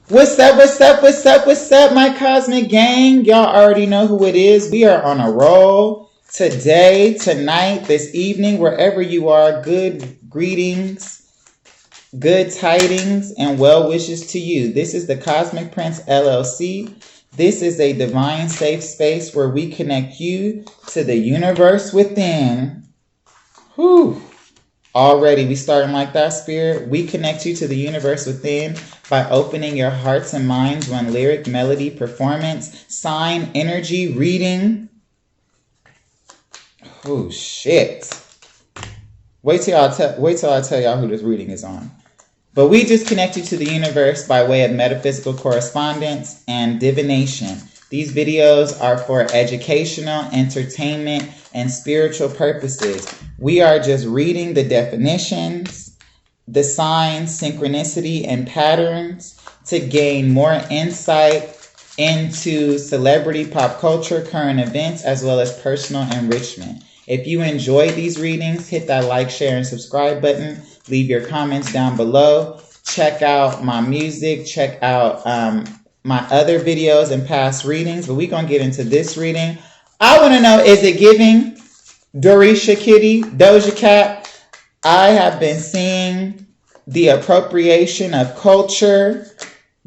What's up, what's up, what's up, what's up, my cosmic gang? Y'all already know who it is. We are on a roll today, tonight, this evening, wherever you are. Good greetings, good tidings, and well wishes to you. This is the Cosmic Prince LLC. This is a divine safe space where we connect you to the universe within. Whew. Already, we starting like that, Spirit. We connect you to the universe within by opening your hearts and minds one lyric, melody, performance, sign, energy, reading. Oh, shit. Wait till I tell y'all who this reading is on. But we just connect you to the universe by way of metaphysical correspondence and divination. These videos are for educational, entertainment, and spiritual purposes. We are just reading the definitions, the signs, synchronicity, and patterns to gain more insight into celebrity, pop culture, current events, as well as personal enrichment. If you enjoy these readings, hit that like, share, and subscribe button. Leave your comments down below. Check out my music. Check out my other videos and past readings. But we're going to get into this reading. I want to know, is it giving Doja Cat? I have been seeing the appropriation of culture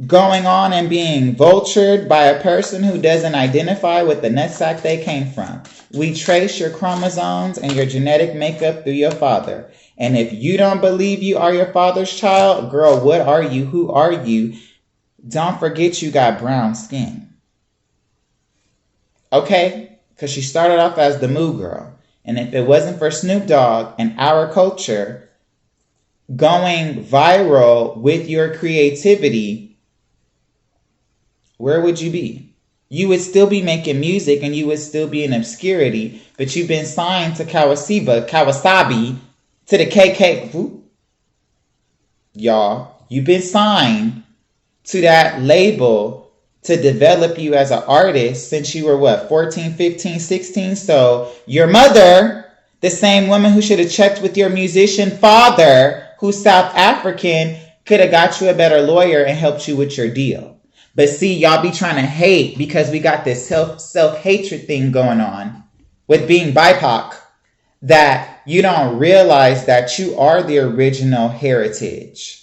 going on and being vultured by a person who doesn't identify with the nutsack they came from. We trace your chromosomes and your genetic makeup through your father. And if you don't believe you are your father's child, girl, what are you? Who are you? Don't forget you got brown skin. Okay? Because she started off as the Moo Girl. And if it wasn't for Snoop Dogg and our culture going viral with your creativity, where would you be? You would still be making music and you would still be in obscurity, but you've been signed to Kawasabi, to the KK. Y'all, you've been signed to that label to develop you as an artist since you were, 14, 15, 16? So your mother, the same woman who should have checked with your musician father, who's South African, could have got you a better lawyer and helped you with your deal. But see, y'all be trying to hate because we got this self-hatred thing going on with being BIPOC, that you don't realize that you are the original heritage.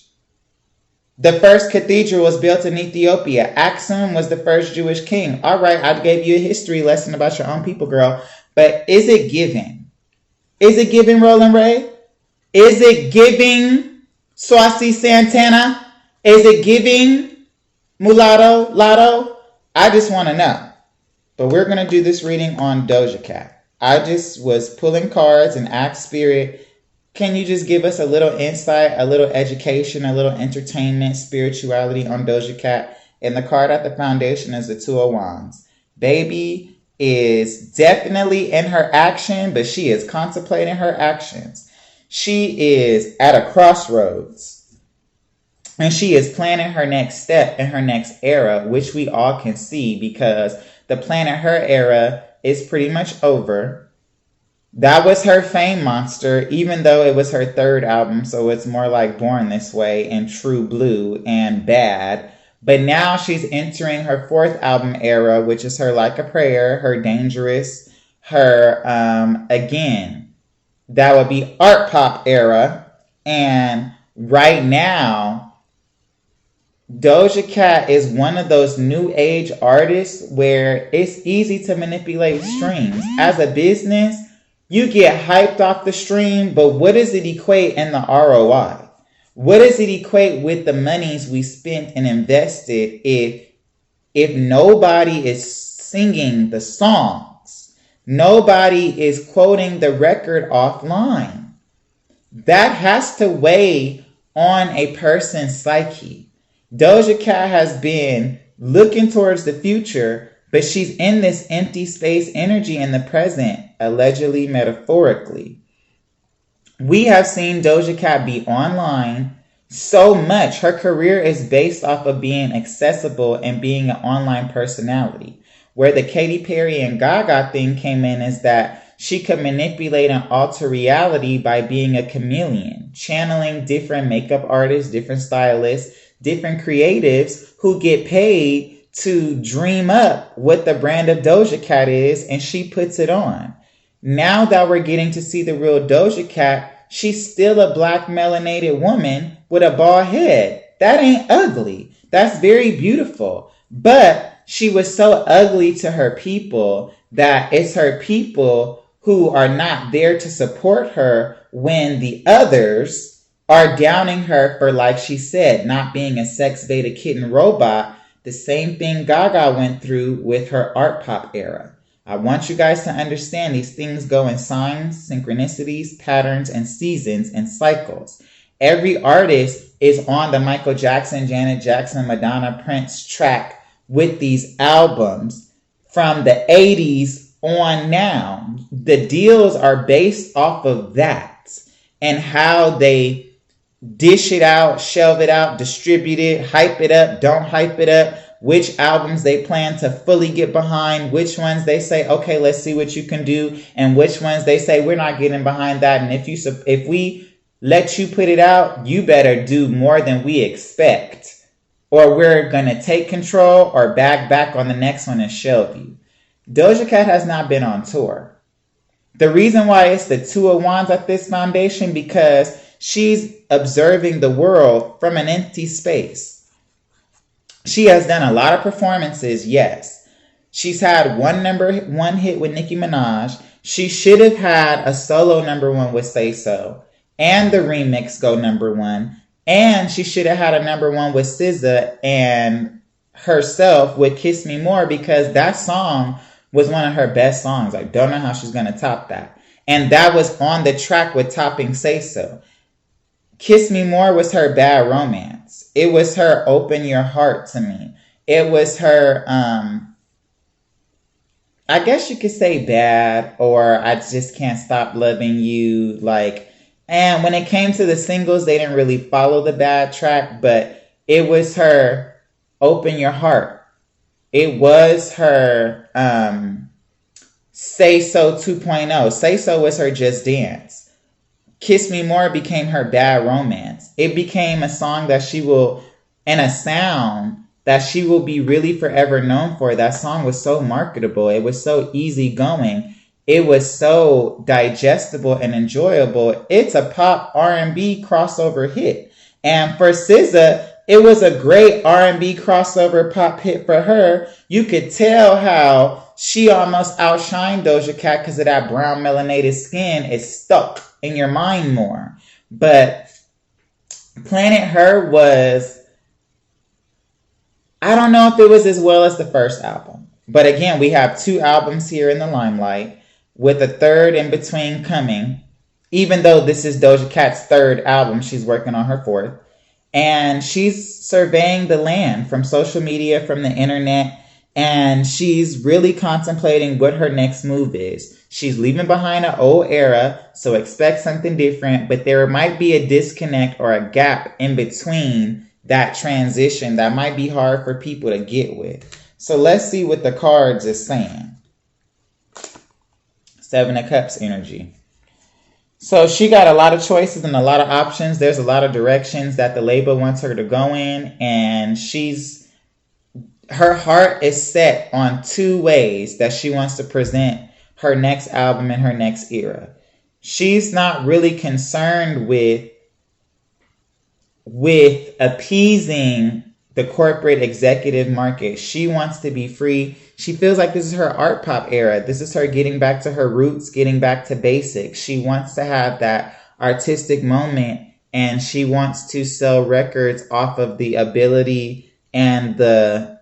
The first cathedral was built in Ethiopia. Aksum was the first Jewish king. All right, I gave you a history lesson about your own people, girl. But is it giving? Is it giving Roland Ray? Is it giving Swasi Santana? Is it giving Mulatto Lotto? I just want to know. But we're going to do this reading on Doja Cat. I just was pulling cards and asked Spirit, can you just give us a little insight, a little education, a little entertainment, spirituality on Doja Cat? And the card at the foundation is the Two of Wands. Baby is definitely in her action, but she is contemplating her actions. She is at a crossroads. And she is planning her next step in her next era, which we all can see because the plan in her era is pretty much over. That was her fame monster, even though it was her third album, so it's more like Born This Way and True Blue and Bad. But now she's entering her fourth album era, which is her Like a Prayer, her Dangerous, her, again, that would be art pop era. And right now, Doja Cat is one of those new age artists where it's easy to manipulate streams. As a business, you get hyped off the stream, but what does it equate in the ROI? What does it equate with the monies we spent and invested if nobody is singing the songs? Nobody is quoting the record offline. That has to weigh on a person's psyche. Doja Cat has been looking towards the future, but she's in this empty space energy in the present, allegedly, metaphorically. We have seen Doja Cat be online so much. Her career is based off of being accessible and being an online personality. Where the Katy Perry and Gaga thing came in is that she could manipulate and alter reality by being a chameleon, channeling different makeup artists, different stylists, different creatives who get paid to dream up what the brand of Doja Cat is, and she puts it on. Now that we're getting to see the real Doja Cat, she's still a black melanated woman with a bald head. That ain't ugly. That's very beautiful. But she was so ugly to her people that it's her people who are not there to support her when the others are downing her for, like she said, not being a sex beta kitten robot. The same thing Gaga went through with her art pop era. I want you guys to understand these things go in signs, synchronicities, patterns, and seasons and cycles. Every artist is on the Michael Jackson, Janet Jackson, Madonna, Prince track with these albums from the 80s on now. The deals are based off of that and how they dish it out, shelve it out, distribute it, hype it up, don't hype it up, which albums they plan to fully get behind, which ones they say, okay, let's see what you can do, and which ones they say, we're not getting behind that, and if we let you put it out, you better do more than we expect, or we're going to take control or back on the next one and shelve you. Doja Cat has not been on tour. The reason why it's the Two of Wands at this foundation, because she's observing the world from an empty space. She has done a lot of performances, yes. She's had one hit with Nicki Minaj. She should have had a solo number one with Say So, and the remix go number one. And she should have had a number one with SZA and herself with Kiss Me More, because that song was one of her best songs. I don't know how she's going to top that. And that was on the track with topping Say So. Kiss Me More was her Bad Romance. It was her Open Your Heart to me. It was her, I guess you could say Bad, or I Just Can't Stop Loving You. And when it came to the singles, they didn't really follow the Bad track, but it was her Open Your Heart. It was her Say So 2.0. Say So was her Just Dance. Kiss Me More became her Bad Romance. It became a song that she will, and a sound that she will be really forever known for. That song was so marketable. It was so easygoing. It was so digestible and enjoyable. It's a pop R&B crossover hit. And for SZA, it was a great R&B crossover pop hit for her. You could tell how she almost outshined Doja Cat because of that brown melanated skin. It's stuck in your mind more. But Planet Her was, I don't know if it was as well as the first album. But again, we have two albums here in the limelight, with a third in between coming. Even though this is Doja Cat's third album, she's working on her fourth. And she's surveying the land from social media, from the internet. And she's really contemplating what her next move is. She's leaving behind an old era, so expect something different. But there might be a disconnect or a gap in between that transition that might be hard for people to get with. So let's see what the cards is saying. Seven of Cups energy. So she got a lot of choices and a lot of options. There's a lot of directions that the label wants her to go in. And her heart is set on two ways that she wants to present her next album and her next era. She's not really concerned with appeasing the corporate executive market. She wants to be free. She feels like this is her art pop era. This is her getting back to her roots, getting back to basics. She wants to have that artistic moment, and she wants to sell records off of the ability and the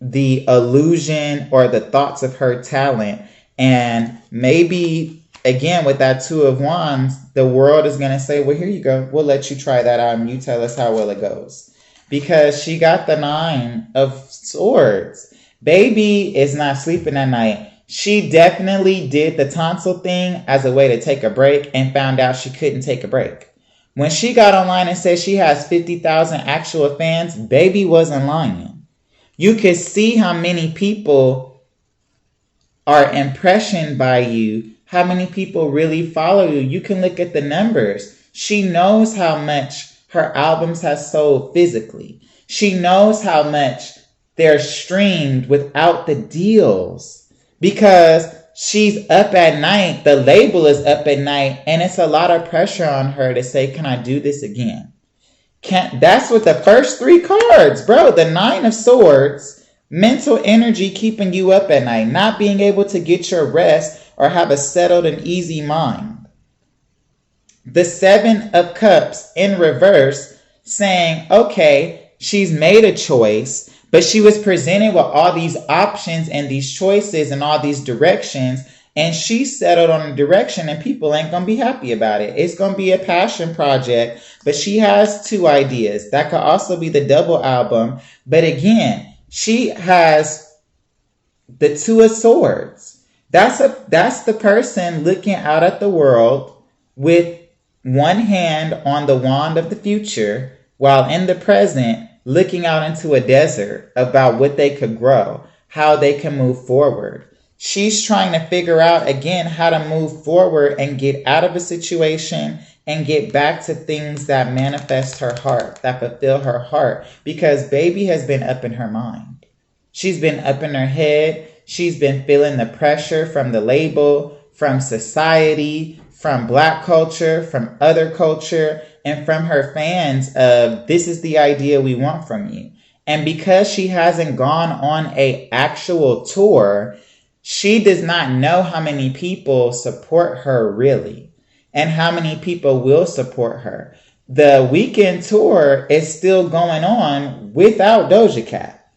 illusion or the thoughts of her talent. And maybe, again, with that Two of Wands, the world is going to say, well, here you go. We'll let you try that out and you tell us how well it goes. Because she got the Nine of Swords. Baby is not sleeping at night. She definitely did the tonsil thing as a way to take a break and found out she couldn't take a break. When she got online and said she has 50,000 actual fans, baby wasn't lying. You could see how many people are impressioned by you, how many people really follow you. You can look at the numbers. She knows how much her albums have sold physically. She knows how much they're streamed without the deals because she's up at night. The label is up at night, and it's a lot of pressure on her to say, can I do this again? That's what the first three cards, bro. The Nine of Swords, mental energy keeping you up at night, not being able to get your rest or have a settled and easy mind. The Seven of Cups in reverse, saying, okay, she's made a choice, but she was presented with all these options and these choices and all these directions, and she settled on a direction, and people ain't going to be happy about it. It's going to be a passion project, but she has two ideas. That could also be the double album. But again, she has the Two of Swords. That's the person looking out at the world with one hand on the wand of the future, while in the present, looking out into a desert about what they could grow, how they can move forward. She's trying to figure out, again, how to move forward and get out of a situation and get back to things that manifest her heart, that fulfill her heart, because baby has been up in her mind. She's been up in her head. She's been feeling the pressure from the label, from society, from Black culture, from other culture, and from her fans of, this is the idea we want from you. And because she hasn't gone on an actual tour, she does not know how many people support her really, and how many people will support her. The weekend tour is still going on without Doja Cat.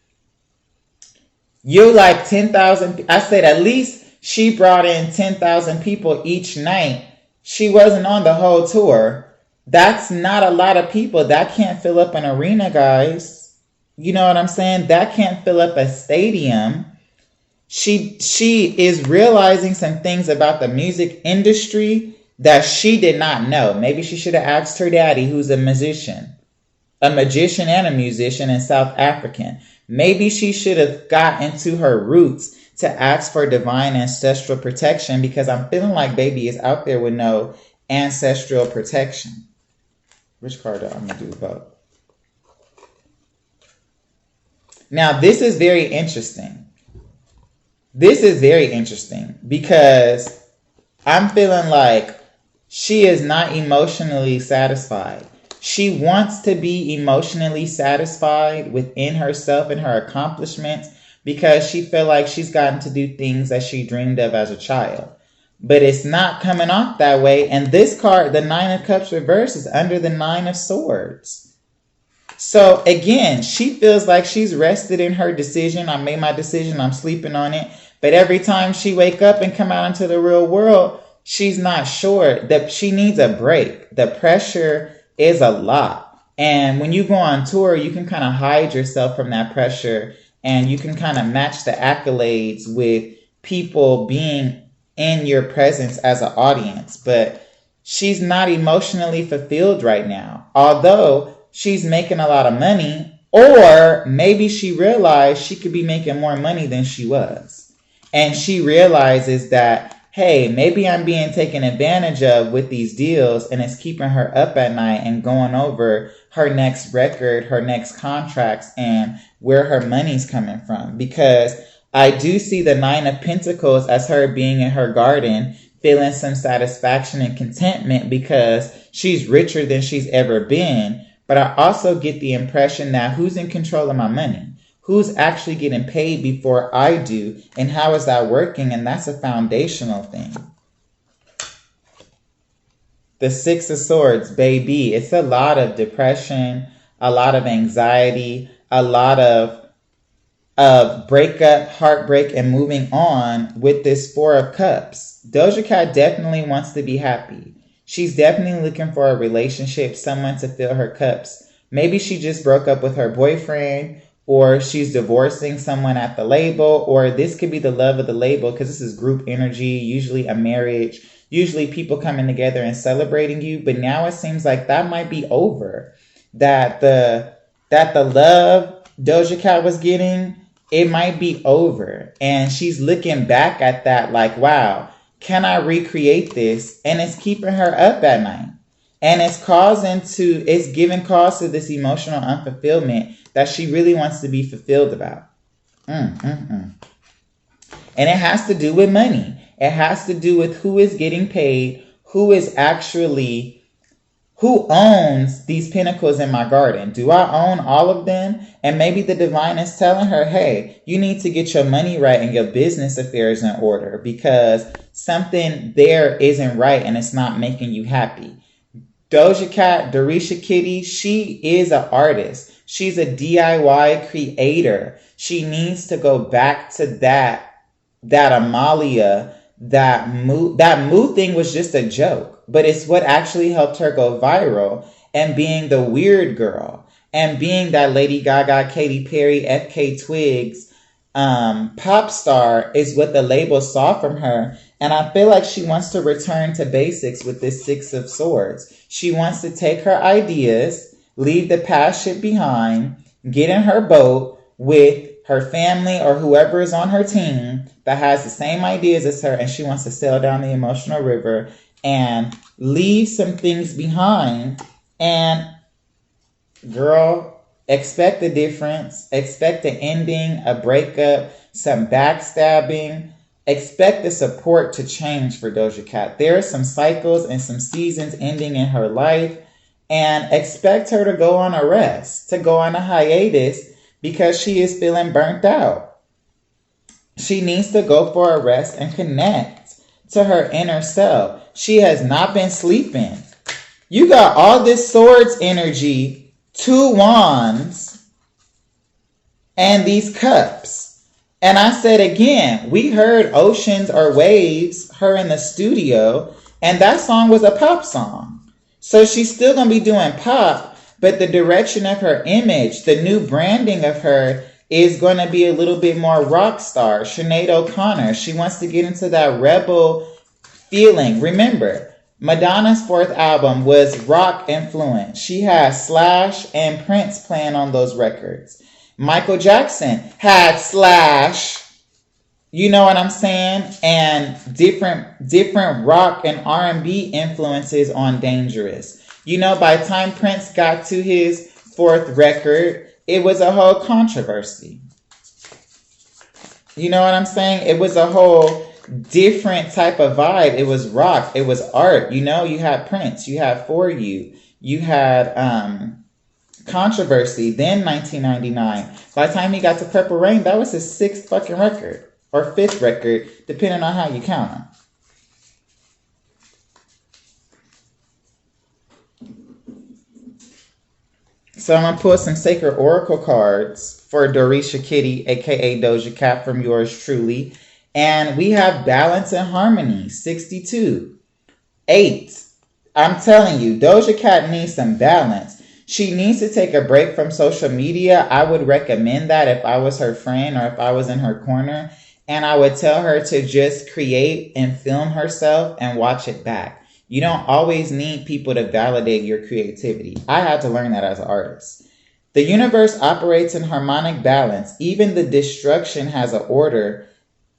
You're like 10,000. I said at least she brought in 10,000 people each night. She wasn't on the whole tour. That's not a lot of people. That can't fill up an arena, guys. You know what I'm saying? That can't fill up a stadium. She is realizing some things about the music industry that she did not know. Maybe she should have asked her daddy, who's a magician and a musician and South African. Maybe she should have got into her roots to ask for divine ancestral protection, because I'm feeling like baby is out there with no ancestral protection. Which card I'm going to do about? Now, this is very interesting. This is very interesting because I'm feeling like she is not emotionally satisfied. She wants to be emotionally satisfied within herself and her accomplishments because she feel like she's gotten to do things that she dreamed of as a child. But it's not coming off that way. And this card, the Nine of Cups reverse, is under the Nine of Swords. So again, she feels like she's rested in her decision. I made my decision. I'm sleeping on it. But every time she wake up and come out into the real world, she's not sure that she needs a break. The pressure is a lot. And when you go on tour, you can kind of hide yourself from that pressure, and you can kind of match the accolades with people being in your presence as an audience. But she's not emotionally fulfilled right now, although she's making a lot of money, or maybe she realized she could be making more money than she was. And she realizes that, hey, maybe I'm being taken advantage of with these deals, and it's keeping her up at night and going over her next record, her next contracts, and where her money's coming from. Because I do see the Nine of Pentacles as her being in her garden, feeling some satisfaction and contentment because she's richer than she's ever been. But I also get the impression that who's in control of my money? Who's actually getting paid before I do? And how is that working? And that's a foundational thing. The Six of Swords, baby. It's a lot of depression, a lot of anxiety, a lot of breakup, heartbreak, and moving on with this Four of Cups. Doja Cat definitely wants to be happy. She's definitely looking for a relationship, someone to fill her cups. Maybe she just broke up with her boyfriend, or she's divorcing someone at the label, or this could be the love of the label because this is group energy, usually a marriage, usually people coming together and celebrating you. But now it seems like that might be over. That the love Doja Cat was getting, it might be over. And she's looking back at that like, wow, can I recreate this? And it's keeping her up at night. And it's giving cause to this emotional unfulfillment that she really wants to be fulfilled about. And it has to do with money. It has to do with who is getting paid, who owns these pinnacles in my garden. Do I own all of them? And maybe the divine is telling her, hey, you need to get your money right and your business affairs in order because something there isn't right and it's not making you happy. Doja Cat, Dorisha Kitty, she is an artist. She's a DIY creator. She needs to go back to that Amalia. That mood thing was just a joke, but it's what actually helped her go viral and being the weird girl and being that Lady Gaga, Katy Perry, FK Twigs pop star is what the label saw from her. And I feel like she wants to return to basics with this Six of Swords. She wants to take her ideas, leave the past shit behind, get in her boat with her family or whoever is on her team that has the same ideas as her, and she wants to sail down the emotional river and leave some things behind. And girl, expect the difference. Expect an ending, a breakup, some backstabbing. Expect the support to change for Doja Cat. There are some cycles and some seasons ending in her life, and expect her to go on a rest, to go on a hiatus, because she is feeling burnt out. She needs to go for a rest and connect to her inner self. She has not been sleeping. You got all this swords energy, 2 wands, and these cups. And I said again, we heard Oceans or Waves, her in the studio, and that song was a pop song. So she's still going to be doing pop, but the direction of her image, the new branding of her is going to be a little bit more rock star. Sinead O'Connor, she wants to get into that rebel feeling. Remember, Madonna's 4th album was rock influenced. She has Slash and Prince playing on those records. Michael Jackson had Slash, you know what I'm saying? And different rock and R&B influences on Dangerous. You know, by the time Prince got to his 4th record, it was a whole controversy. You know what I'm saying? It was a whole different type of vibe. It was rock. It was art. You know, you had Prince. You had For You. You had Controversy. Then 1999. By the time he got to Purple Rain, that was his 6th fucking record. Or 5th record, depending on how you count them. So I'm going to pull some Sacred Oracle cards for Dorisha Kitty, aka Doja Cat, from yours truly. And we have Balance and Harmony, 62. 8. I'm telling you, Doja Cat needs some balance. She needs to take a break from social media. I would recommend that if I was her friend or if I was in her corner. And I would tell her to just create and film herself and watch it back. You don't always need people to validate your creativity. I had to learn that as an artist. The universe operates in harmonic balance. Even the destruction has an order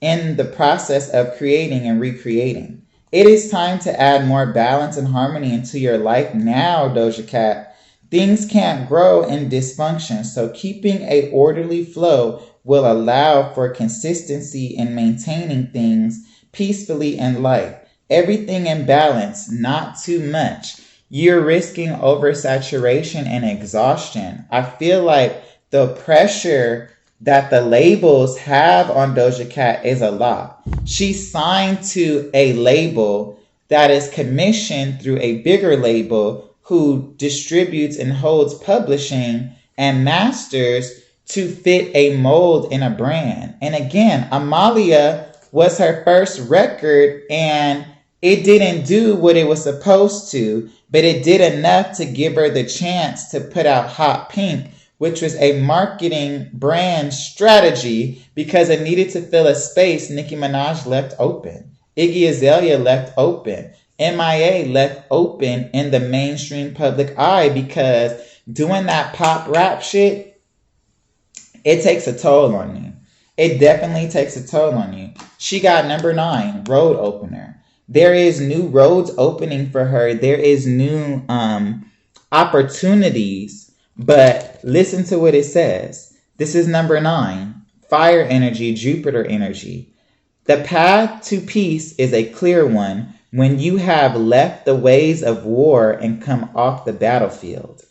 in the process of creating and recreating. It is time to add more balance and harmony into your life now, Doja Cat. Things can't grow in dysfunction, so keeping an orderly flow will allow for consistency in maintaining things peacefully in life. Everything in balance, not too much. You're risking oversaturation and exhaustion. I feel like the pressure that the labels have on Doja Cat is a lot. She's signed to a label that is commissioned through a bigger label who distributes and holds publishing and masters to fit a mold in a brand. And again, Amalia was her first record and it didn't do what it was supposed to, but it did enough to give her the chance to put out Hot Pink, which was a marketing brand strategy because it needed to fill a space Nicki Minaj left open. Iggy Azalea left open. MIA left open in the mainstream public eye because doing that pop rap shit, it takes a toll on you. It definitely takes a toll on you. She got number 9, Road Opener. There is new roads opening for her. There is new opportunities. But listen to what it says. This is number 9. Fire energy, Jupiter energy. The path to peace is a clear one when you have left the ways of war and come off the battlefield.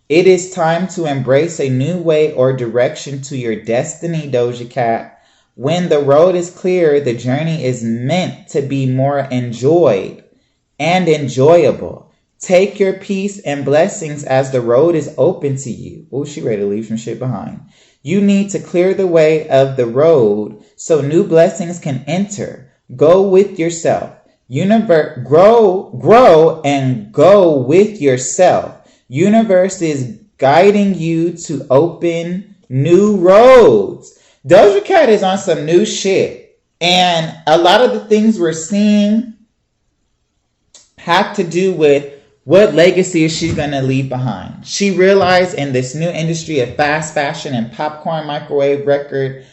It is time to embrace a new way or direction to your destiny, Doja Cat. When the road is clear, the journey is meant to be more enjoyed and enjoyable. Take your peace and blessings as the road is open to you. Oh, she ready to leave some shit behind. You need to clear the way of the road so new blessings can enter. Go with yourself. Grow and go with yourself. Universe is guiding you to open new roads. Doja Cat is on some new shit. And a lot of the things we're seeing have to do with what legacy is she going to leave behind. She realized in this new industry of fast fashion and popcorn microwave record,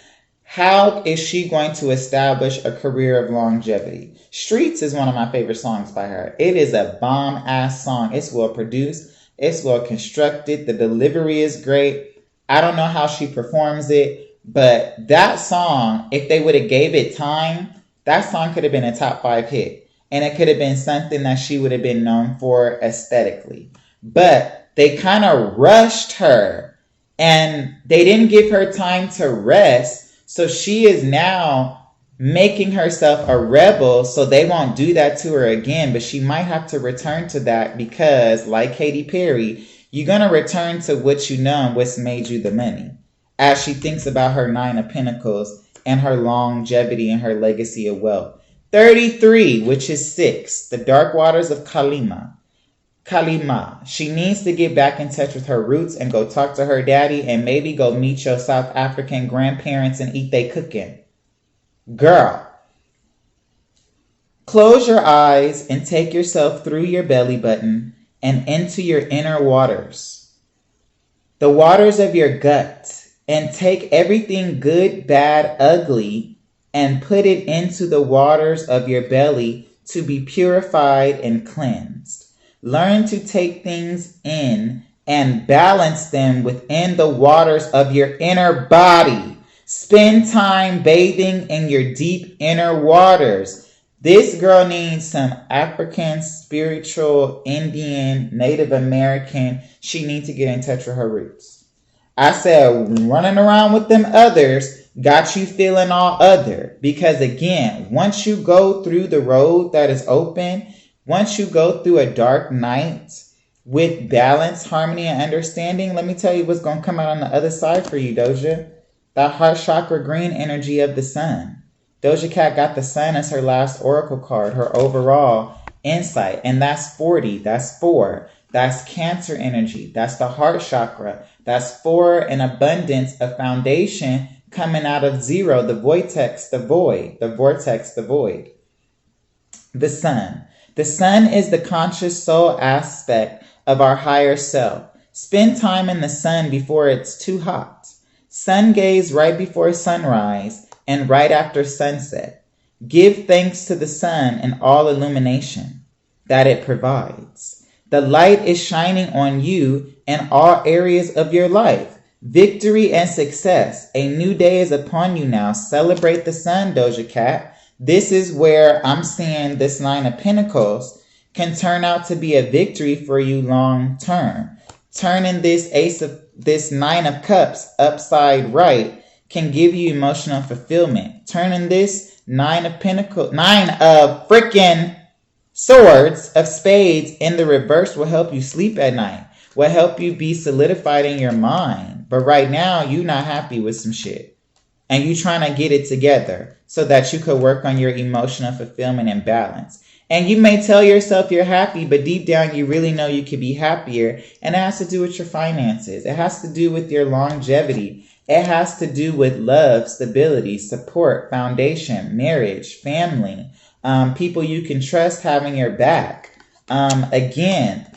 how is she going to establish a career of longevity? Streets is one of my favorite songs by her. It is a bomb-ass song. It's well produced. It's well constructed. The delivery is great. I don't know how she performs it, but that song, if they would have gave it time, that song could have been a top 5 hit. And it could have been something that she would have been known for aesthetically. But they kind of rushed her and they didn't give her time to rest. So she is now making herself a rebel so they won't do that to her again. But she might have to return to that because, like Katy Perry, you're going to return to what you know and what's made you the money. As she thinks about her 9 of Pentacles and her longevity and her legacy of wealth. 33, which is 6, the dark waters of Kalima. She needs to get back in touch with her roots and go talk to her daddy and maybe go meet your South African grandparents and eat they cooking. Girl, close your eyes and take yourself through your belly button and into your inner waters. The waters of your gut, and take everything good, bad, ugly, and put it into the waters of your belly to be purified and cleansed. Learn to take things in and balance them within the waters of your inner body. Spend time bathing in your deep inner waters. This girl needs some African, spiritual, Indian, Native American. She needs to get in touch with her roots. I said running around with them others got you feeling all other. Because again, once you go through the road that is open, once you go through a dark night with balance, harmony, and understanding, let me tell you what's going to come out on the other side for you, Doja. That heart chakra green energy of the sun. Doja Cat got the sun as her last oracle card, her overall insight. And that's 40. That's 4. That's Cancer energy. That's the heart chakra. That's 4, an abundance, a foundation coming out of 0, the vortex, the void, the vortex, the void. The sun. The sun is the conscious soul aspect of our higher self. Spend time in the sun before it's too hot. Sun gaze right before sunrise and right after sunset. Give thanks to the sun and all illumination that it provides. The light is shining on you in all areas of your life. Victory and success. A new day is upon you now. Celebrate the sun, Doja Cat. This is where I'm seeing this 9 of Pentacles can turn out to be a victory for you long term. Turning this 9 of Cups upside right can give you emotional fulfillment. Turning this 9 of Pentacles, 9 of freaking Swords of Spades in the reverse will help you sleep at night. Will help you be solidified in your mind. But right now, you're not happy with some shit. And you're trying to get it together so that you could work on your emotional fulfillment and balance. And you may tell yourself you're happy, but deep down you really know you could be happier. And it has to do with your finances. It has to do with your longevity. It has to do with love, stability, support, foundation, marriage, family, people you can trust having your back. Again,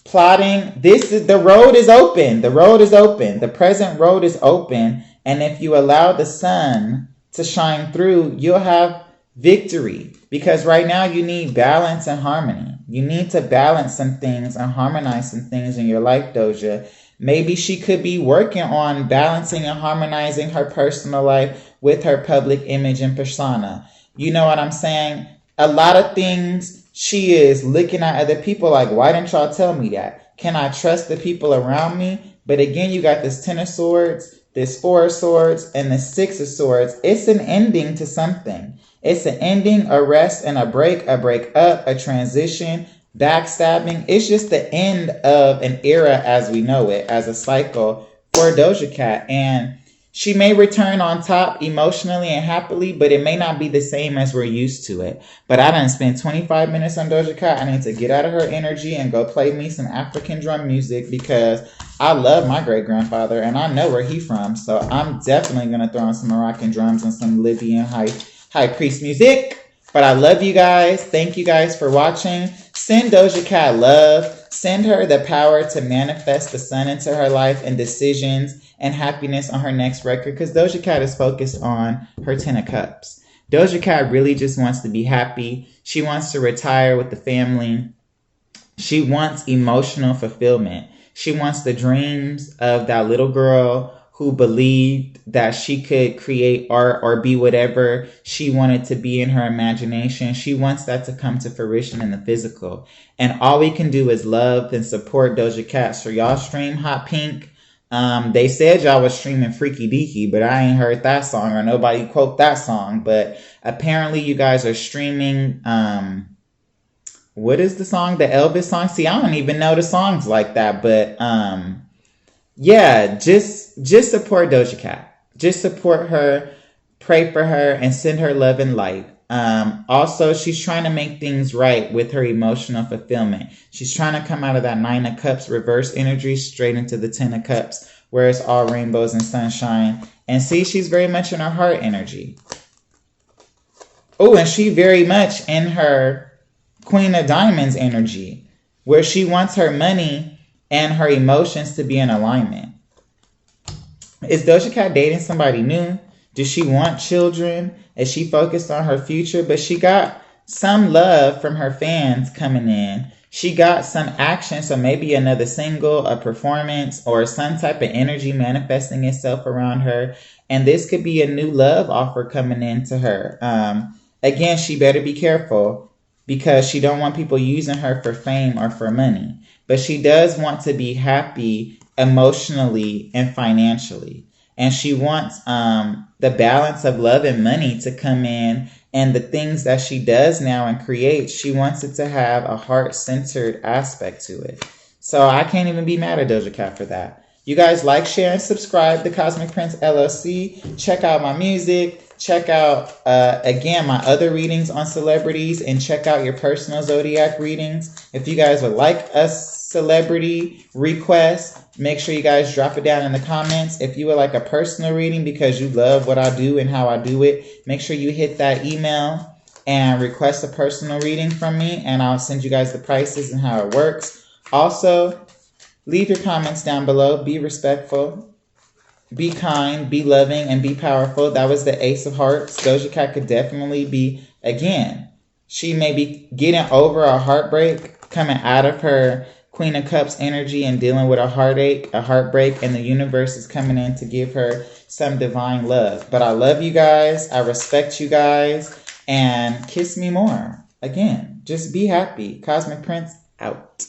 plotting. The road is open. The road is open. The present road is open. And if you allow the sun to shine through, you'll have victory. Because right now you need balance and harmony. You need to balance some things and harmonize some things in your life, Doja. Maybe she could be working on balancing and harmonizing her personal life with her public image and persona. You know what I'm saying? A lot of things she is looking at other people like, why didn't y'all tell me that? Can I trust the people around me? But again, you got this 10 of swords, this 4 of swords, and the 6 of swords. It's an ending to something. It's an ending, a rest, and a break up, a transition, backstabbing. It's just the end of an era as we know it, as a cycle for Doja Cat. And she may return on top emotionally and happily, but it may not be the same as we're used to it. But I done spent 25 minutes on Doja Cat. I need to get out of her energy and go play me some African drum music because I love my great-grandfather and I know where he from. So I'm definitely going to throw on some Moroccan drums and some Libyan high priest music. But I love you guys. Thank you guys for watching. Send Doja Cat love. Send her the power to manifest the sun into her life and decisions and happiness on her next record, because Doja Cat is focused on her 10 of cups. Doja Cat really just wants to be happy. She wants to retire with the family. She wants emotional fulfillment. She wants the dreams of that little girl who believed that she could create art or be whatever she wanted to be in her imagination. She wants that to come to fruition in the physical. And all we can do is love and support Doja Cat. So y'all stream Hot Pink. They said y'all was streaming Freaky Deaky, but I ain't heard that song or nobody quote that song. But apparently you guys are streaming, what is the song? The Elvis song? See, I don't even know the songs like that, but, yeah, just support Doja Cat. Just support her, pray for her, and send her love and light. Also, she's trying to make things right with her emotional fulfillment. She's trying to come out of that 9 of Cups reverse energy straight into the 10 of Cups, where it's all rainbows and sunshine. And see, she's very much in her heart energy. Oh, and she very much in her Queen of Diamonds energy, where she wants her money and her emotions to be in alignment. Is Doja Cat dating somebody new? Does she want children? Is she focused on her future? But she got some love from her fans coming in. She got some action, so maybe another single, a performance, or some type of energy manifesting itself around her. And this could be a new love offer coming into her. Again, she better be careful because she don't want people using her for fame or for money. But she does want to be happy emotionally and financially. And she wants the balance of love and money to come in. And the things that she does now and creates, she wants it to have a heart-centered aspect to it. So I can't even be mad at Doja Cat for that. You guys like, share, and subscribe to Cosmic Prince LLC. Check out my music. Check out, again, my other readings on celebrities. And check out your personal zodiac readings. If you guys would like a celebrity request, make sure you guys drop it down in the comments. If you would like a personal reading because you love what I do and how I do it, make sure you hit that email and request a personal reading from me. And I'll send you guys the prices and how it works. Also, leave your comments down below. Be respectful. Be kind, be loving, and be powerful. That was the Ace of Hearts. Doja Cat could definitely be, again, she may be getting over a heartbreak, coming out of her Queen of Cups energy and dealing with a heartache, a heartbreak, and the universe is coming in to give her some divine love. But I love you guys. I respect you guys. And kiss me more. Again, just be happy. Cosmic Prince out.